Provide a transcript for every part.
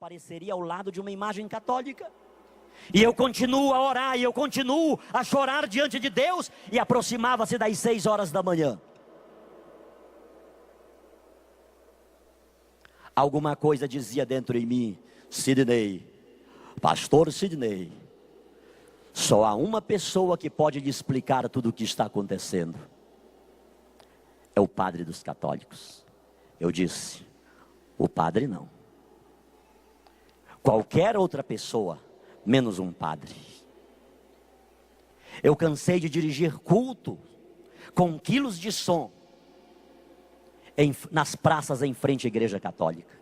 apareceria ao lado de uma imagem católica. E eu continuo a orar, e eu continuo a chorar diante de Deus. E aproximava-se das 6 horas da manhã. Alguma coisa dizia dentro em mim: Sidney, pastor Sidney, só há uma pessoa que pode lhe explicar tudo o que está acontecendo. É o padre dos católicos. Eu disse: o padre não. Qualquer outra pessoa, menos um padre. Eu cansei de dirigir culto com quilos de som nas praças em frente à igreja católica.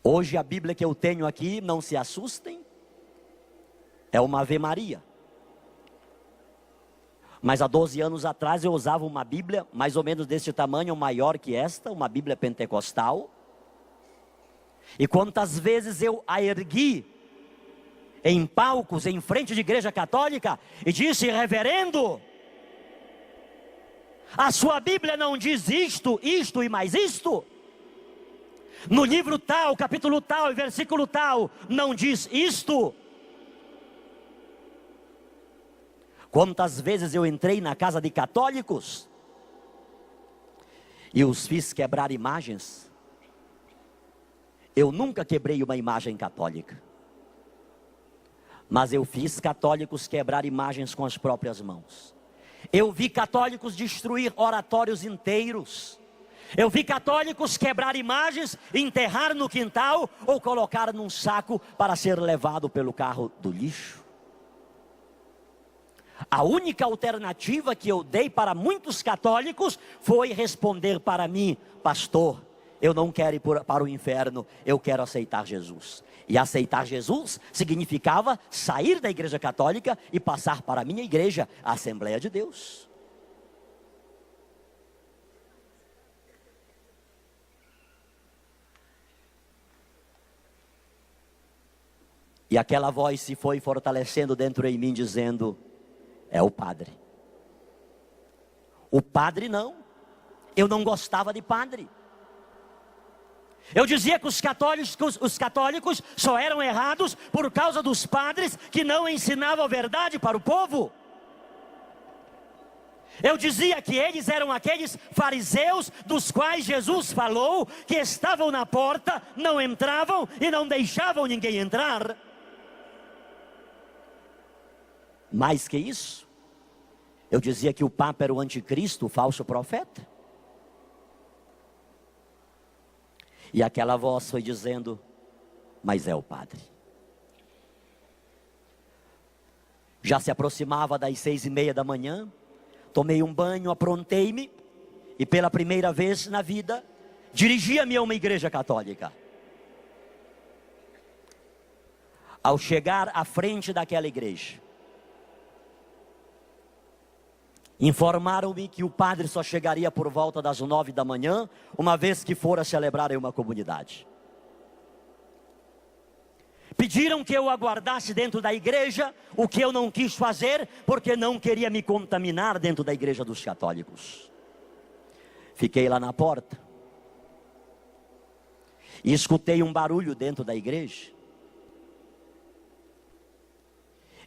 Hoje a Bíblia que eu tenho aqui, não se assustem, é uma Ave Maria. Mas há 12 anos atrás eu usava uma Bíblia mais ou menos desse tamanho, maior que esta, uma Bíblia pentecostal. E quantas vezes eu a ergui em palcos, em frente de igreja católica, e disse: reverendo, a sua Bíblia não diz isto, isto e mais isto? No livro tal, capítulo tal e versículo tal, não diz isto? Quantas vezes eu entrei na casa de católicos e os fiz quebrar imagens? Eu nunca quebrei uma imagem católica, mas eu fiz católicos quebrar imagens com as próprias mãos. Eu vi católicos destruir oratórios inteiros. Eu vi católicos quebrar imagens, enterrar no quintal ou colocar num saco para ser levado pelo carro do lixo. A única alternativa que eu dei para muitos católicos foi responder para mim: pastor, eu não quero ir para o inferno, eu quero aceitar Jesus. E aceitar Jesus significava sair da igreja católica e passar para a minha igreja, a Assembleia de Deus. E aquela voz se foi fortalecendo dentro em mim, dizendo: é o padre. O padre não. Eu não gostava de padre. Eu dizia que os católicos só eram errados por causa dos padres que não ensinavam a verdade para o povo. Eu dizia que eles eram aqueles fariseus dos quais Jesus falou que estavam na porta, não entravam e não deixavam ninguém entrar. Mais que isso, eu dizia que o Papa era o anticristo, o falso profeta. E aquela voz foi dizendo: mas é o padre. Já se aproximava das 6:30 da manhã. Tomei um banho, aprontei-me e pela primeira vez na vida dirigia-me a uma igreja católica. Ao chegar à frente daquela igreja, informaram-me que o padre só chegaria por volta das 9 da manhã, uma vez que fora celebrar em uma comunidade. Pediram que eu aguardasse dentro da igreja, o que eu não quis fazer, porque não queria me contaminar dentro da igreja dos católicos. Fiquei lá na porta e escutei um barulho dentro da igreja.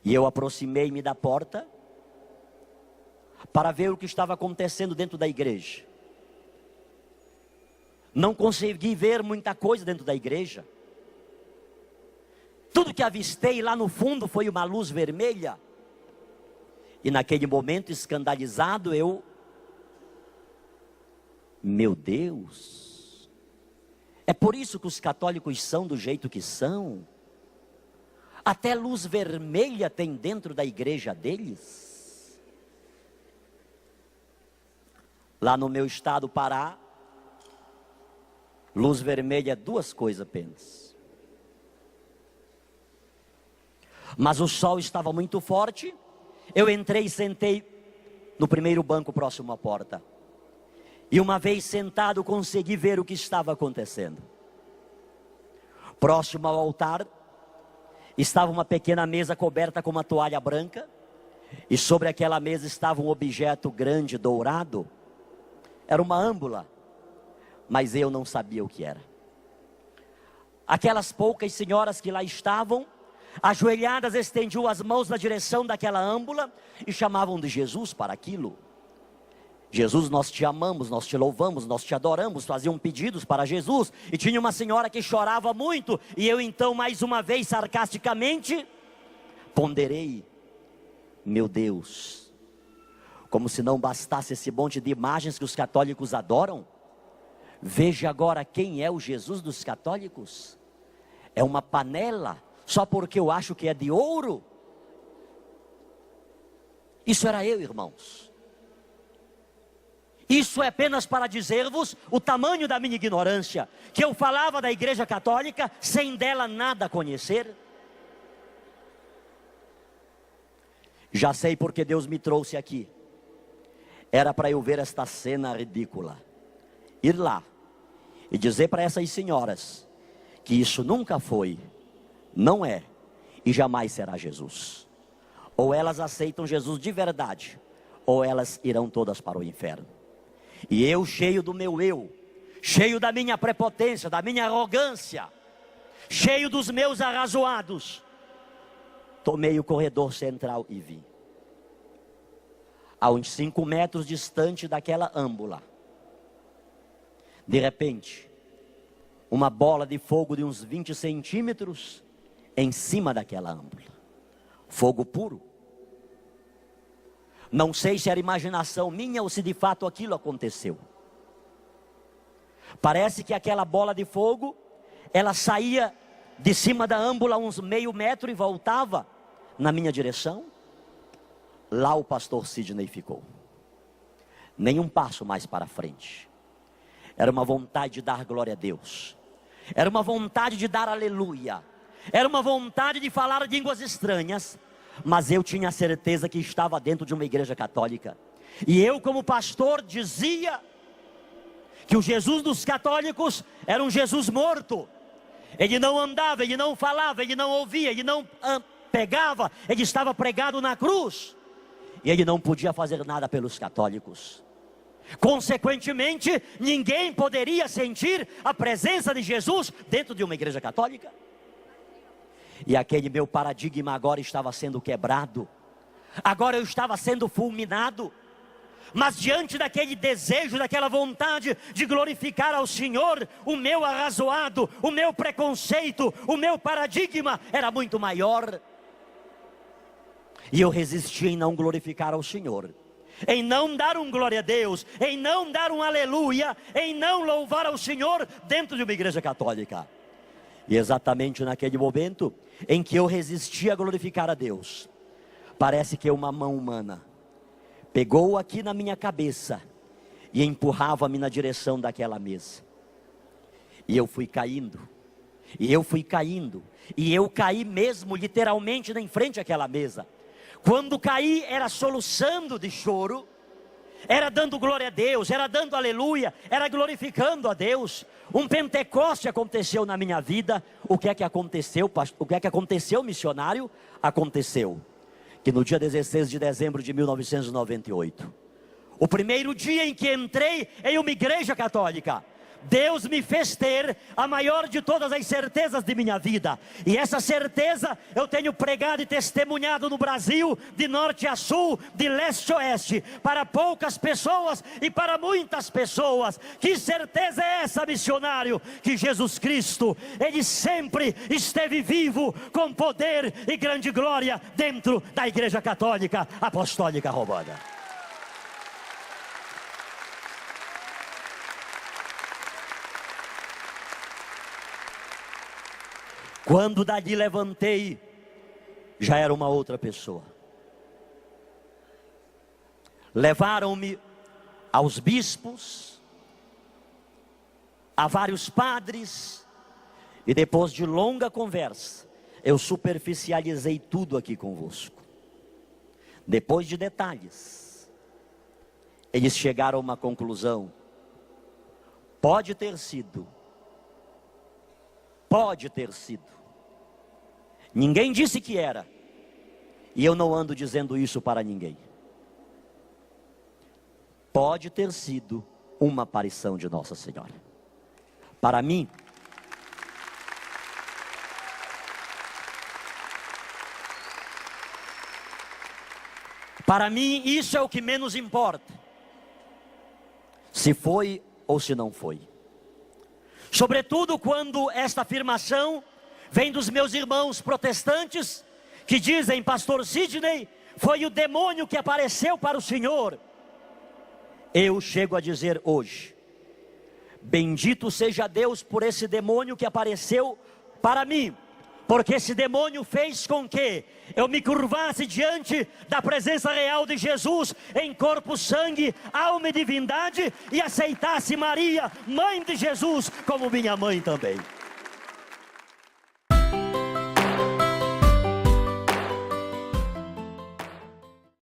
E eu aproximei-me da porta para ver o que estava acontecendo dentro da igreja. Não consegui ver muita coisa dentro da igreja. Tudo que avistei lá no fundo foi uma luz vermelha. E naquele momento, escandalizado, meu Deus, é por isso que os católicos são do jeito que são? Até luz vermelha tem dentro da igreja deles? Lá no meu estado, Pará, luz vermelha é 2 coisas apenas. Mas o sol estava muito forte. Eu entrei e sentei no primeiro banco próximo à porta. E uma vez sentado, consegui ver o que estava acontecendo. Próximo ao altar, estava uma pequena mesa coberta com uma toalha branca. E sobre aquela mesa estava um objeto grande, dourado, era uma âmbula, mas eu não sabia o que era. Aquelas poucas senhoras que lá estavam, ajoelhadas, estendiam as mãos na direção daquela âmbula e chamavam de Jesus para aquilo. Jesus, nós te amamos, nós te louvamos, nós te adoramos. Faziam pedidos para Jesus. E tinha uma senhora que chorava muito. E eu então, mais uma vez, sarcasticamente, ponderei: meu Deus, como se não bastasse esse monte de imagens que os católicos adoram, veja agora quem é o Jesus dos católicos. É uma panela, só porque eu acho que é de ouro. Isso era eu, irmãos. Isso é apenas para dizer-vos o tamanho da minha ignorância, que eu falava da igreja católica sem dela nada conhecer. Já sei porque Deus me trouxe aqui. Era para eu ver esta cena ridícula. Ir lá e dizer para essas senhoras que isso nunca foi, não é e jamais será Jesus. Ou elas aceitam Jesus de verdade, ou elas irão todas para o inferno. E eu, cheio do meu eu, cheio da minha prepotência, da minha arrogância, cheio dos meus arrazoados, tomei o corredor central e vim. A uns 5 metros distante daquela âmbula, de repente, uma bola de fogo de uns 20 centímetros em cima daquela âmbula. Fogo puro. Não sei se era imaginação minha ou se de fato aquilo aconteceu. Parece que aquela bola de fogo, ela saía de cima da âmbula uns meio metro e voltava na minha direção. Lá o pastor Sidney ficou. Nem um passo mais para frente. Era uma vontade de dar glória a Deus. Era uma vontade de dar aleluia. Era uma vontade de falar línguas estranhas. Mas eu tinha certeza que estava dentro de uma igreja católica. E eu, como pastor, dizia que o Jesus dos católicos era um Jesus morto. Ele não andava, ele não falava, ele não ouvia, ele não pegava, ele estava pregado na cruz. E ele não podia fazer nada pelos católicos. Consequentemente, ninguém poderia sentir a presença de Jesus dentro de uma igreja católica. E aquele meu paradigma agora estava sendo quebrado. Agora eu estava sendo fulminado. Mas diante daquele desejo, daquela vontade de glorificar ao Senhor, o meu arrazoado, o meu preconceito, o meu paradigma era muito maior. E eu resisti em não glorificar ao Senhor, em não dar um glória a Deus, em não dar um aleluia, em não louvar ao Senhor dentro de uma igreja católica. E exatamente naquele momento em que eu resisti a glorificar a Deus, parece que uma mão humana pegou aqui na minha cabeça e empurrava-me na direção daquela mesa. E eu fui caindo, e eu fui caindo, e eu caí mesmo literalmente em frente àquela mesa. Quando caí, era soluçando de choro, era dando glória a Deus, era dando aleluia, era glorificando a Deus. Um Pentecoste aconteceu na minha vida. O que é que aconteceu, o que é que aconteceu, missionário? Aconteceu que no dia 16 de dezembro de 1998, o primeiro dia em que entrei em uma igreja católica, Deus me fez ter a maior de todas as certezas de minha vida. E essa certeza eu tenho pregado e testemunhado no Brasil, de norte a sul, de leste a oeste, para poucas pessoas e para muitas pessoas. Que certeza é essa, missionário? Que Jesus Cristo, Ele sempre esteve vivo, com poder e grande glória, dentro da Igreja Católica Apostólica Romana. Quando dali levantei, já era uma outra pessoa. Levaram-me aos bispos, a vários padres, e depois de longa conversa, eu superficializei tudo aqui convosco. Depois de detalhes, eles chegaram a uma conclusão. Pode ter sido. Ninguém disse que era. E eu não ando dizendo isso para ninguém. Pode ter sido uma aparição de Nossa Senhora. Para mim, isso é o que menos importa, se foi ou se não foi. Sobretudo quando esta afirmação vem dos meus irmãos protestantes, que dizem: pastor Sidney, foi o demônio que apareceu para o senhor. Eu chego a dizer hoje: bendito seja Deus por esse demônio que apareceu para mim, porque esse demônio fez com que eu me curvasse diante da presença real de Jesus, em corpo, sangue, alma e divindade, e aceitasse Maria, mãe de Jesus, como minha mãe também.